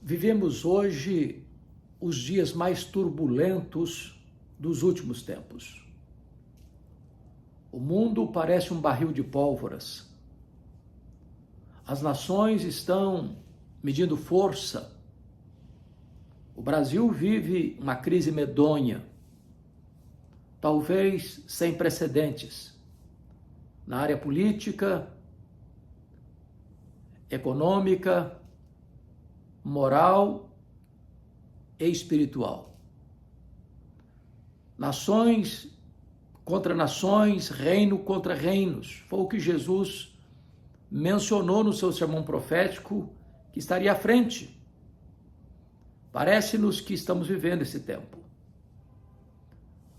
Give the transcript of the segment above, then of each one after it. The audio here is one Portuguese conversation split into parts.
Vivemos hoje os dias mais turbulentos dos últimos tempos. O mundo parece um barril de pólvoras. As nações estão medindo força. O Brasil vive uma crise medonha, talvez sem precedentes, na área política, econômica, moral e espiritual. Nações contra nações, reino contra reinos. Foi o que Jesus mencionou no seu sermão profético que estaria à frente. Parece-nos que estamos vivendo esse tempo.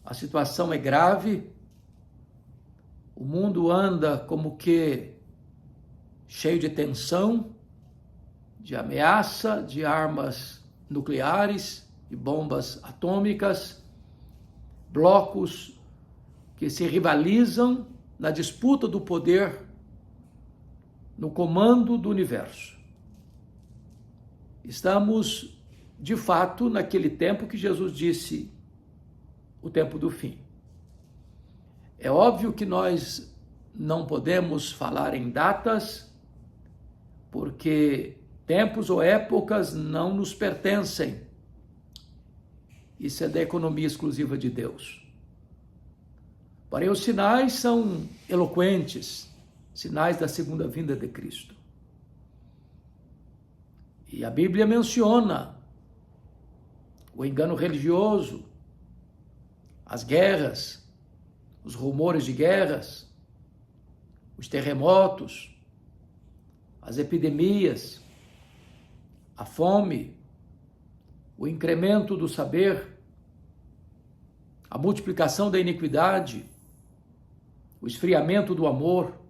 A situação é grave, o mundo anda como que cheio de tensão, de ameaça, de armas nucleares, de bombas atômicas, blocos que se rivalizam na disputa do poder no comando do universo. Estamos, de fato, naquele tempo que Jesus disse, o tempo do fim. É óbvio que nós não podemos falar em datas, porque tempos ou épocas não nos pertencem. Isso é da economia exclusiva de Deus. Porém, os sinais são eloquentes, sinais da segunda vinda de Cristo. E a Bíblia menciona o engano religioso, as guerras, os rumores de guerras, os terremotos, as epidemias, a fome, o incremento do saber, a multiplicação da iniquidade, o esfriamento do amor,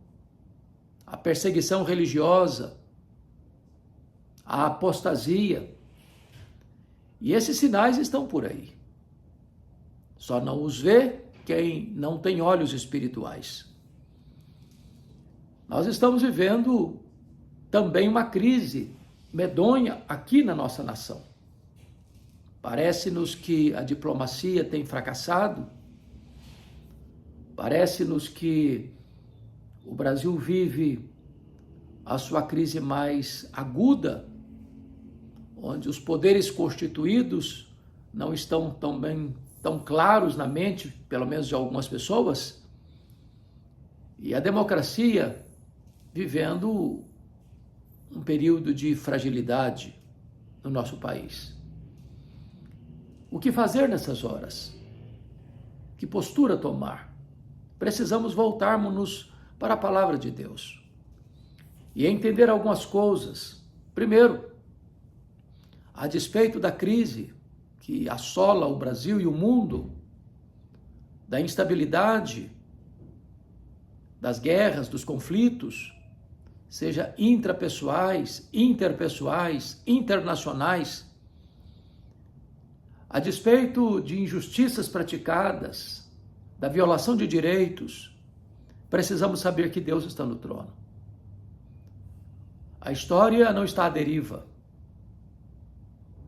a perseguição religiosa, a apostasia. E esses sinais estão por aí. Só não os vê quem não tem olhos espirituais. Nós estamos vivendo também uma crise medonha aqui na nossa nação. Parece-nos que a diplomacia tem fracassado. Parece-nos que o Brasil vive a sua crise mais aguda, onde os poderes constituídos não estão tão claros na mente, pelo menos de algumas pessoas, e a democracia vivendo um período de fragilidade no nosso país. O que fazer nessas horas? Que postura tomar? Precisamos voltarmos para a palavra de Deus e entender algumas coisas. Primeiro, a despeito da crise que assola o Brasil e o mundo, da instabilidade, das guerras, dos conflitos, seja intrapessoais, interpessoais, internacionais, a despeito de injustiças praticadas, da violação de direitos, precisamos saber que Deus está no trono. A história não está à deriva.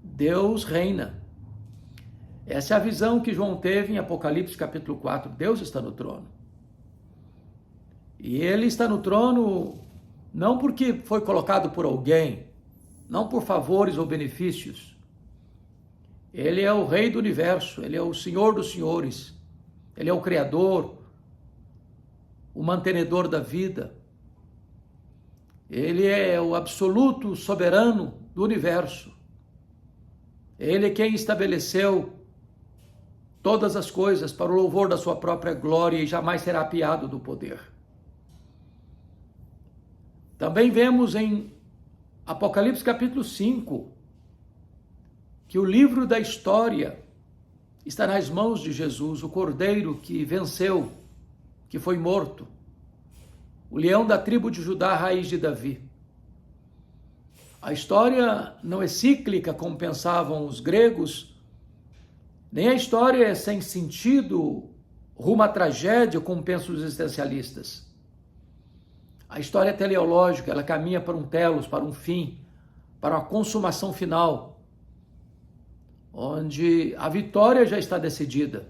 Deus reina. Essa é a visão que João teve em Apocalipse capítulo 4. Deus está no trono. E Ele está no trono não porque foi colocado por alguém, não por favores ou benefícios. Ele é o Rei do universo, Ele é o Senhor dos senhores, Ele é o Criador, o mantenedor da vida. Ele é o absoluto soberano do universo. Ele é quem estabeleceu todas as coisas para o louvor da sua própria glória e jamais será apiado do poder. Também vemos em Apocalipse capítulo 5 que o livro da história está nas mãos de Jesus, o Cordeiro que venceu, que foi morto, o leão da tribo de Judá, raiz de Davi. A história não é cíclica, como pensavam os gregos, nem a história é sem sentido, rumo à tragédia, como pensam os existencialistas. A história é teleológica, ela caminha para um telos, para um fim, para a consumação final, onde a vitória já está decidida.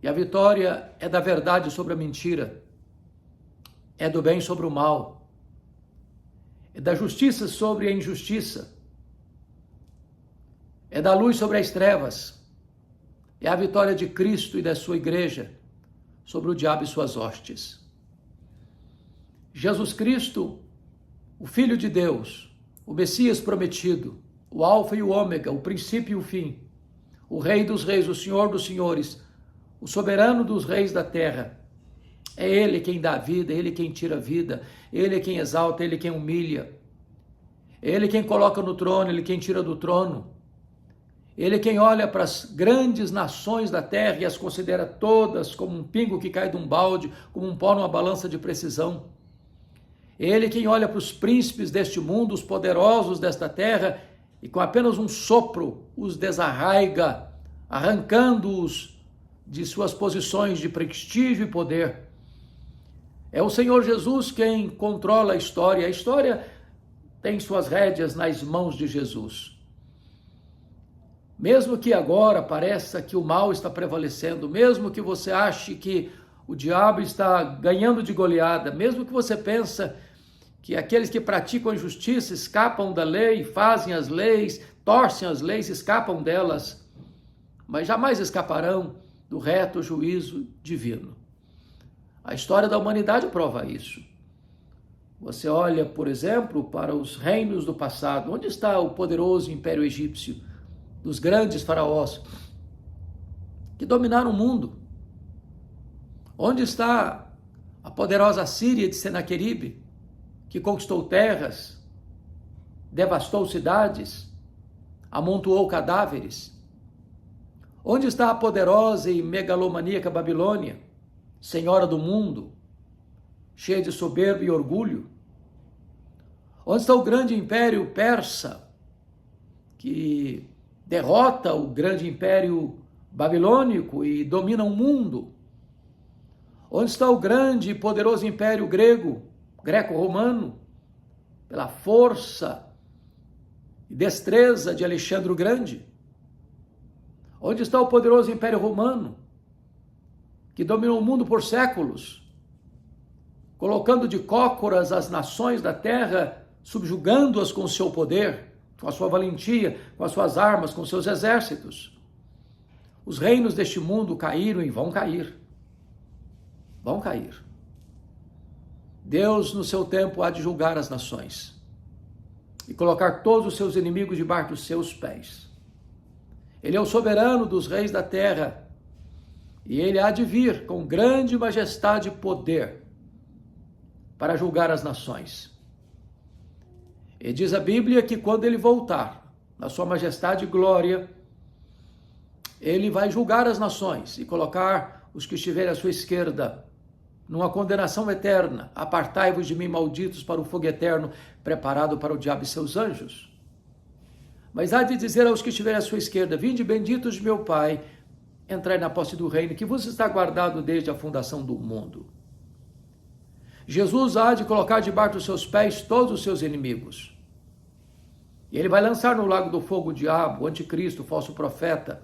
E a vitória é da verdade sobre a mentira, é do bem sobre o mal, é da justiça sobre a injustiça, é da luz sobre as trevas, é a vitória de Cristo e da sua igreja sobre o diabo e suas hostes. Jesus Cristo, o Filho de Deus, o Messias prometido, o Alfa e o Ômega, o princípio e o fim, o Rei dos reis, o Senhor dos senhores, o soberano dos reis da terra. É Ele quem dá vida, é Ele quem tira a vida, Ele é quem exalta, Ele é quem humilha. É Ele quem coloca no trono, Ele quem tira do trono. Ele é quem olha para as grandes nações da terra e as considera todas como um pingo que cai de um balde, como um pó numa balança de precisão. Ele é quem olha para os príncipes deste mundo, os poderosos desta terra, e com apenas um sopro os desarraiga, arrancando-os de suas posições de prestígio e poder. É o Senhor Jesus quem controla a história tem suas rédeas nas mãos de Jesus. Mesmo que agora pareça que o mal está prevalecendo, mesmo que você ache que o diabo está ganhando de goleada, mesmo que você pense que aqueles que praticam a injustiça escapam da lei, fazem as leis, torcem as leis, escapam delas, mas jamais escaparão do reto juízo divino. A história da humanidade prova isso. Você olha, por exemplo, para os reinos do passado. Onde está o poderoso Império Egípcio, dos grandes faraós que dominaram o mundo? Onde está a poderosa Síria de Senaqueribe, que conquistou terras, devastou cidades, amontoou cadáveres? Onde está a poderosa e megalomaníaca Babilônia, senhora do mundo, cheia de soberba e orgulho? Onde está o grande império persa, que derrota o grande império babilônico e domina o mundo? Onde está o grande e poderoso império greco-romano, pela força e destreza de Alexandre o Grande? Onde está o poderoso império romano, que dominou o mundo por séculos, colocando de cócoras as nações da terra, subjugando-as com o seu poder, com a sua valentia, com as suas armas, com seus exércitos? Os reinos deste mundo caíram e vão cair. Vão cair. Deus, no seu tempo, há de julgar as nações e colocar todos os seus inimigos debaixo dos seus pés. Ele é o soberano dos reis da terra e ele há de vir com grande majestade e poder para julgar as nações. E diz a Bíblia que quando ele voltar, na sua majestade e glória, ele vai julgar as nações e colocar os que estiverem à sua esquerda numa condenação eterna. Apartai-vos de mim, malditos, para o fogo eterno, preparado para o diabo e seus anjos. Mas há de dizer aos que estiverem à sua esquerda: vinde, benditos de meu Pai, entrai na posse do reino que vos está guardado desde a fundação do mundo. Jesus há de colocar debaixo dos seus pés todos os seus inimigos. E ele vai lançar no lago do fogo o diabo, o anticristo, o falso profeta.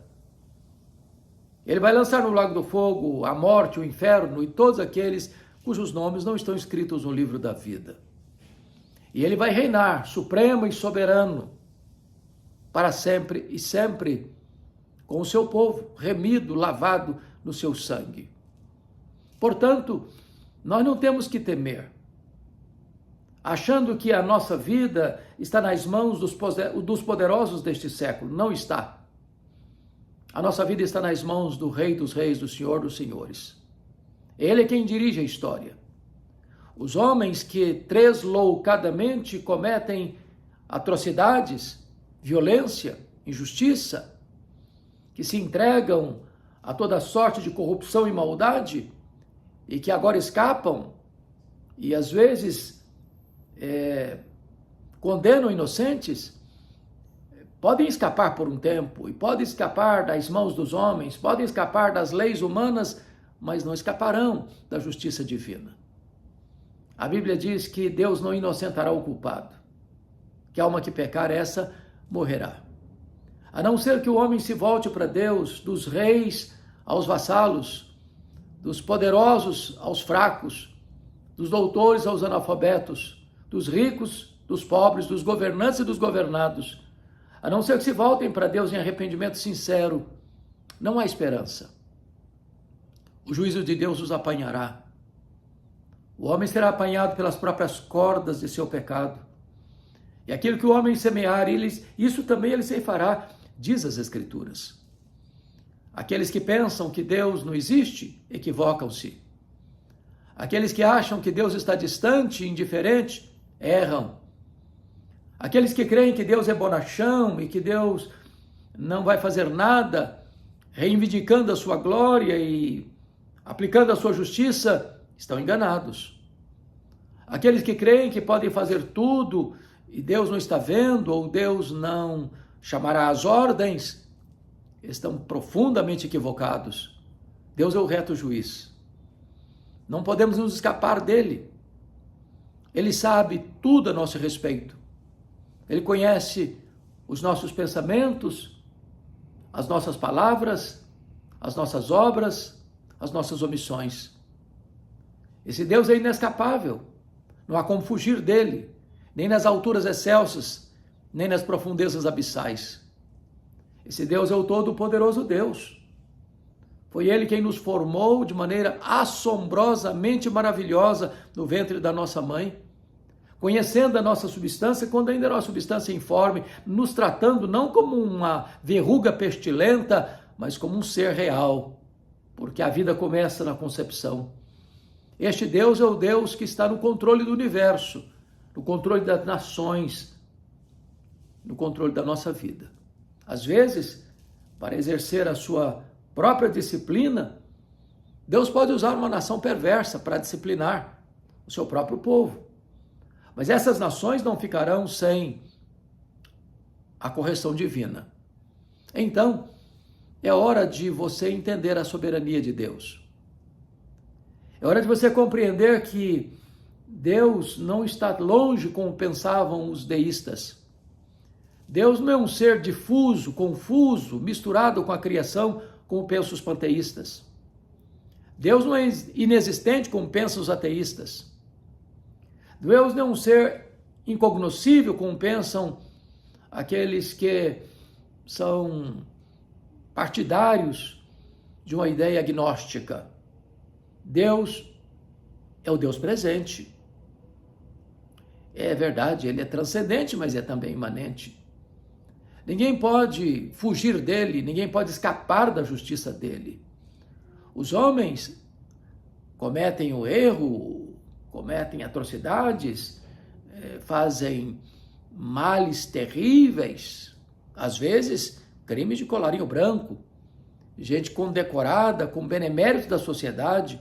Ele vai lançar no lago do fogo a morte, o inferno e todos aqueles cujos nomes não estão escritos no livro da vida. E ele vai reinar supremo e soberano para sempre e sempre com o seu povo, remido, lavado no seu sangue. Portanto, nós não temos que temer, achando que a nossa vida está nas mãos dos poderosos deste século. Não está. A nossa vida está nas mãos do Rei dos Reis, do Senhor dos Senhores. Ele é quem dirige a história. Os homens que tresloucadamente cometem atrocidades, violência, injustiça, que se entregam a toda sorte de corrupção e maldade e que agora escapam e às vezes condenam inocentes, podem escapar por um tempo e podem escapar das mãos dos homens, podem escapar das leis humanas, mas não escaparão da justiça divina. A Bíblia diz que Deus não inocentará o culpado, que a alma que pecar, essa morrerá. A não ser que o homem se volte para Deus, dos reis aos vassalos, dos poderosos aos fracos, dos doutores aos analfabetos, dos ricos, dos pobres, dos governantes e dos governados. A não ser que se voltem para Deus em arrependimento sincero, não há esperança. O juízo de Deus os apanhará. O homem será apanhado pelas próprias cordas de seu pecado. E aquilo que o homem semear, isso também ele ceifará, diz as Escrituras. Aqueles que pensam que Deus não existe, equivocam-se. Aqueles que acham que Deus está distante e indiferente, erram. Aqueles que creem que Deus é bonachão e que Deus não vai fazer nada, reivindicando a sua glória e aplicando a sua justiça, estão enganados. Aqueles que creem que podem fazer tudo e Deus não está vendo, ou Deus não chamará as ordens, estão profundamente equivocados. Deus é o reto juiz. Não podemos nos escapar dele. Ele sabe tudo a nosso respeito. Ele conhece os nossos pensamentos, as nossas palavras, as nossas obras, as nossas omissões. Esse Deus é inescapável. Não há como fugir dele, nem nas alturas excelsas, nem nas profundezas abissais. Esse Deus é o Todo-Poderoso Deus. Foi Ele quem nos formou de maneira assombrosamente maravilhosa no ventre da nossa mãe, conhecendo a nossa substância quando ainda era uma substância informe, nos tratando não como uma verruga pestilenta, mas como um ser real, porque a vida começa na concepção. Este Deus é o Deus que está no controle do universo, no controle das nações, no controle da nossa vida. Às vezes, para exercer a sua própria disciplina, Deus pode usar uma nação perversa para disciplinar o seu próprio povo. Mas essas nações não ficarão sem a correção divina. Então, é hora de você entender a soberania de Deus. É hora de você compreender que Deus não está longe como pensavam os deístas. Deus não é um ser difuso, confuso, misturado com a criação, como pensam os panteístas. Deus não é inexistente, como pensam os ateístas. Deus não é um ser incognoscível, como pensam aqueles que são partidários de uma ideia agnóstica. Deus é o Deus presente. É verdade, ele é transcendente, mas é também imanente. Ninguém pode fugir dele, ninguém pode escapar da justiça dele. Os homens cometem o erro, cometem atrocidades, fazem males terríveis, às vezes crimes de colarinho branco, gente condecorada, com benemérito da sociedade,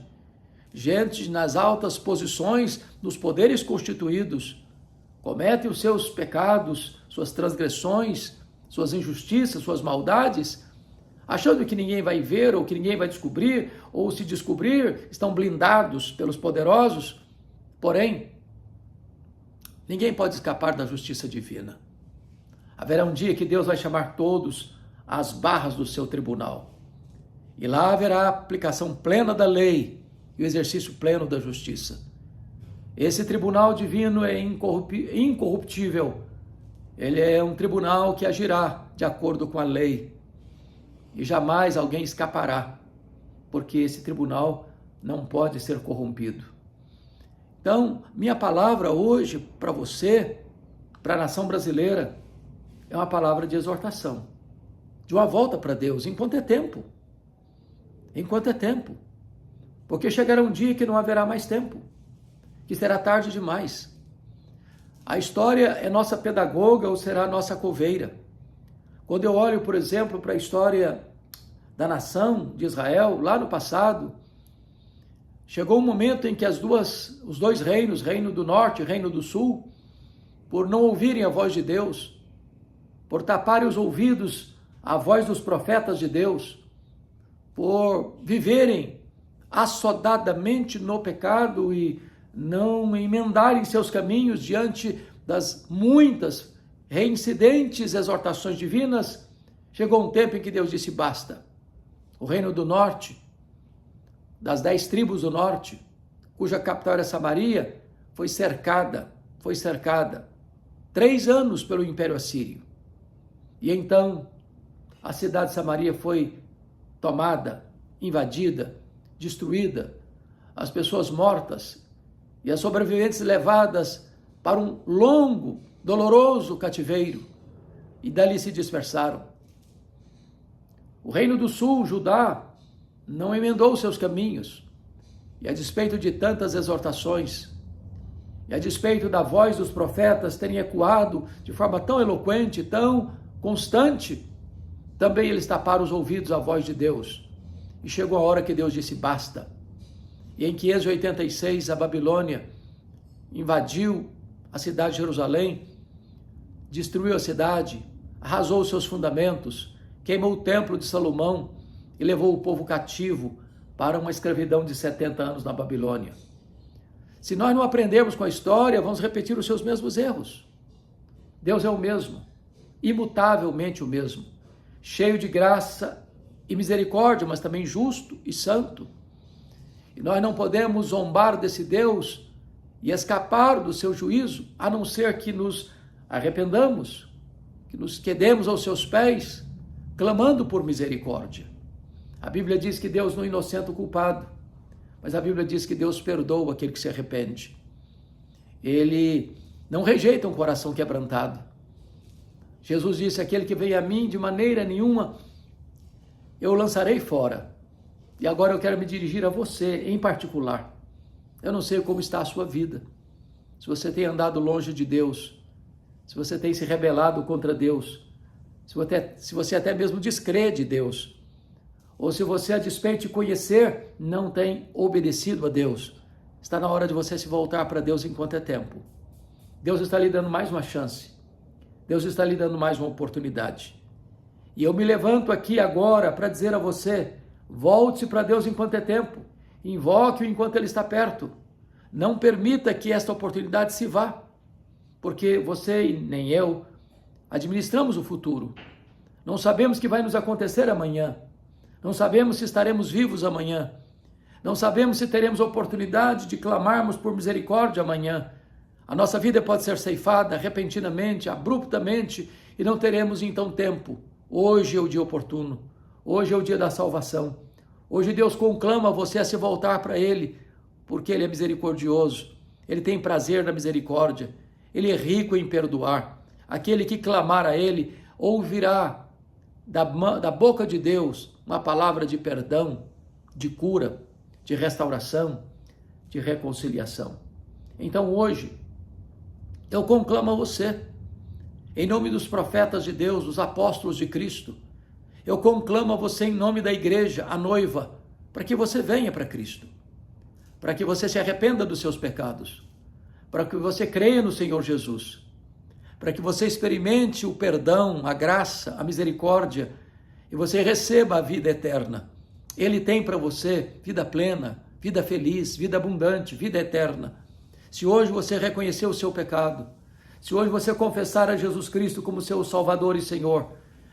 gente nas altas posições, nos poderes constituídos, cometem os seus pecados, suas transgressões, suas injustiças, suas maldades, achando que ninguém vai ver ou que ninguém vai descobrir, ou se descobrir, estão blindados pelos poderosos. Porém, ninguém pode escapar da justiça divina. Haverá um dia que Deus vai chamar todos às barras do seu tribunal. E lá haverá a aplicação plena da lei e o exercício pleno da justiça. Esse tribunal divino é incorruptível. Ele é um tribunal que agirá de acordo com a lei. E jamais alguém escapará, porque esse tribunal não pode ser corrompido. Então, minha palavra hoje para você, para a nação brasileira, é uma palavra de exortação, de uma volta para Deus, enquanto é tempo. Enquanto é tempo. Porque chegará um dia que não haverá mais tempo, que será tarde demais. A história é nossa pedagoga ou será nossa coveira. Quando eu olho, por exemplo, para a história da nação de Israel, lá no passado, chegou um momento em que os dois reinos, Reino do Norte e Reino do Sul, por não ouvirem a voz de Deus, por taparem os ouvidos à voz dos profetas de Deus, por viverem assodadamente no pecado e não emendarem seus caminhos diante das muitas reincidentes exortações divinas, chegou um tempo em que Deus disse basta. O reino do norte, das 10 tribos do norte, cuja capital era Samaria, foi cercada 3 anos pelo Império Assírio. E então a cidade de Samaria foi tomada, invadida, destruída, as pessoas mortas e as sobreviventes levadas para um longo, doloroso cativeiro, e dali se dispersaram. O reino do sul, Judá, não emendou seus caminhos, e a despeito de tantas exortações, e a despeito da voz dos profetas terem ecoado de forma tão eloquente, tão constante, também eles taparam os ouvidos à voz de Deus. E chegou a hora que Deus disse basta. E em 586 a Babilônia invadiu a cidade de Jerusalém, destruiu a cidade, arrasou os seus fundamentos, queimou o templo de Salomão e levou o povo cativo para uma escravidão de 70 anos na Babilônia. Se nós não aprendermos com a história, vamos repetir os seus mesmos erros. Deus é o mesmo, imutavelmente o mesmo, cheio de graça e misericórdia, mas também justo e santo. E nós não podemos zombar desse Deus e escapar do seu juízo, a não ser que nos arrependamos, que nos quedemos aos seus pés, clamando por misericórdia. A Bíblia diz que Deus não inocenta o culpado, mas a Bíblia diz que Deus perdoa aquele que se arrepende. Ele não rejeita um coração quebrantado. Jesus disse, aquele que vem a mim de maneira nenhuma, eu o lançarei fora. E agora eu quero me dirigir a você em particular. Eu não sei como está a sua vida. Se você tem andado longe de Deus, se você tem se rebelado contra Deus, se você até mesmo descrê de Deus, ou se você, a despeito de conhecer, não tem obedecido a Deus, está na hora de você se voltar para Deus enquanto é tempo. Deus está lhe dando mais uma chance. Deus está lhe dando mais uma oportunidade. E eu me levanto aqui agora para dizer a você, volte para Deus enquanto é tempo. Invoque-o enquanto Ele está perto. Não permita que esta oportunidade se vá, porque você e nem eu administramos o futuro. Não sabemos o que vai nos acontecer amanhã. Não sabemos se estaremos vivos amanhã. Não sabemos se teremos oportunidade de clamarmos por misericórdia amanhã. A nossa vida pode ser ceifada repentinamente, abruptamente, e não teremos então tempo. Hoje é o dia oportuno. Hoje é o dia da salvação. Hoje Deus conclama você a se voltar para Ele, porque Ele é misericordioso. Ele tem prazer na misericórdia. Ele é rico em perdoar. Aquele que clamar a Ele ouvirá da boca de Deus uma palavra de perdão, de cura, de restauração, de reconciliação. Então hoje, eu conclamo a você, em nome dos profetas de Deus, dos apóstolos de Cristo, eu conclamo a você em nome da igreja, a noiva, para que você venha para Cristo, para que você se arrependa dos seus pecados, para que você creia no Senhor Jesus, para que você experimente o perdão, a graça, a misericórdia, e você receba a vida eterna. Ele tem para você vida plena, vida feliz, vida abundante, vida eterna. Se hoje você reconhecer o seu pecado, se hoje você confessar a Jesus Cristo como seu Salvador e Senhor,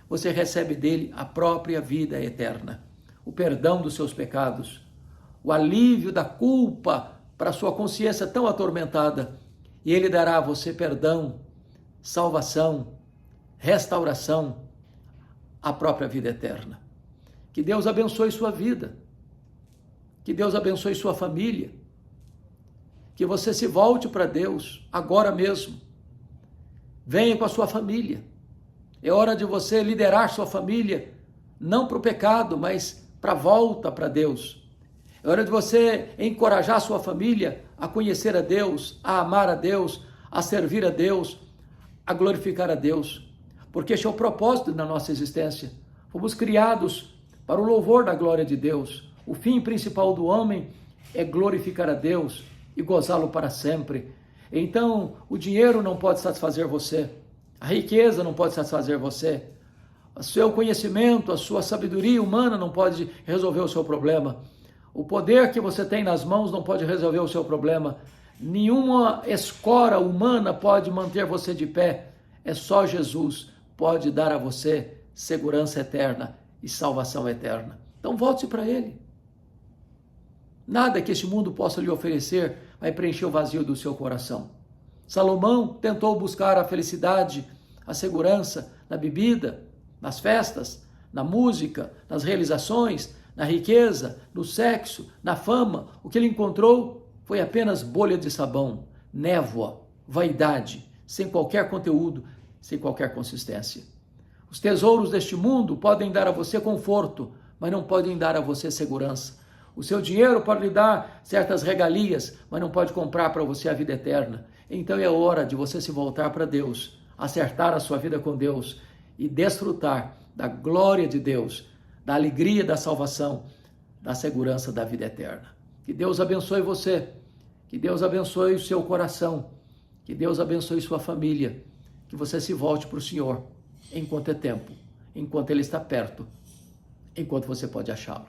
você recebe dele a própria vida eterna, o perdão dos seus pecados, o alívio da culpa para a sua consciência tão atormentada, e ele dará a você perdão, salvação, restauração, a própria vida eterna. Que Deus abençoe sua vida, que Deus abençoe sua família, que você se volte para Deus agora mesmo. Venha com a sua família. É hora de você liderar sua família, não para o pecado, mas para a volta para Deus. É hora de você encorajar sua família a conhecer a Deus, a amar a Deus, a servir a Deus, a glorificar a Deus. Porque este é o propósito da nossa existência. Fomos criados para o louvor da glória de Deus. O fim principal do homem é glorificar a Deus e gozá-lo para sempre. Então, o dinheiro não pode satisfazer você, a riqueza não pode satisfazer você, o seu conhecimento, a sua sabedoria humana não pode resolver o seu problema, o poder que você tem nas mãos não pode resolver o seu problema, nenhuma escora humana pode manter você de pé. É só Jesus pode dar a você segurança eterna e salvação eterna. Então volte para Ele. Nada que este mundo possa lhe oferecer vai preencher o vazio do seu coração. Salomão tentou buscar a felicidade, a segurança na bebida, nas festas, na música, nas realizações, na riqueza, no sexo, na fama. O que ele encontrou foi apenas bolha de sabão, névoa, vaidade, sem qualquer conteúdo, sem qualquer consistência. Os tesouros deste mundo podem dar a você conforto, mas não podem dar a você segurança. O seu dinheiro pode lhe dar certas regalias, mas não pode comprar para você a vida eterna. Então é hora de você se voltar para Deus, acertar a sua vida com Deus e desfrutar da glória de Deus, da alegria da salvação, da segurança da vida eterna. Que Deus abençoe você, que Deus abençoe o seu coração, que Deus abençoe sua família, que você se volte para o Senhor enquanto é tempo, enquanto Ele está perto, enquanto você pode achá-lo.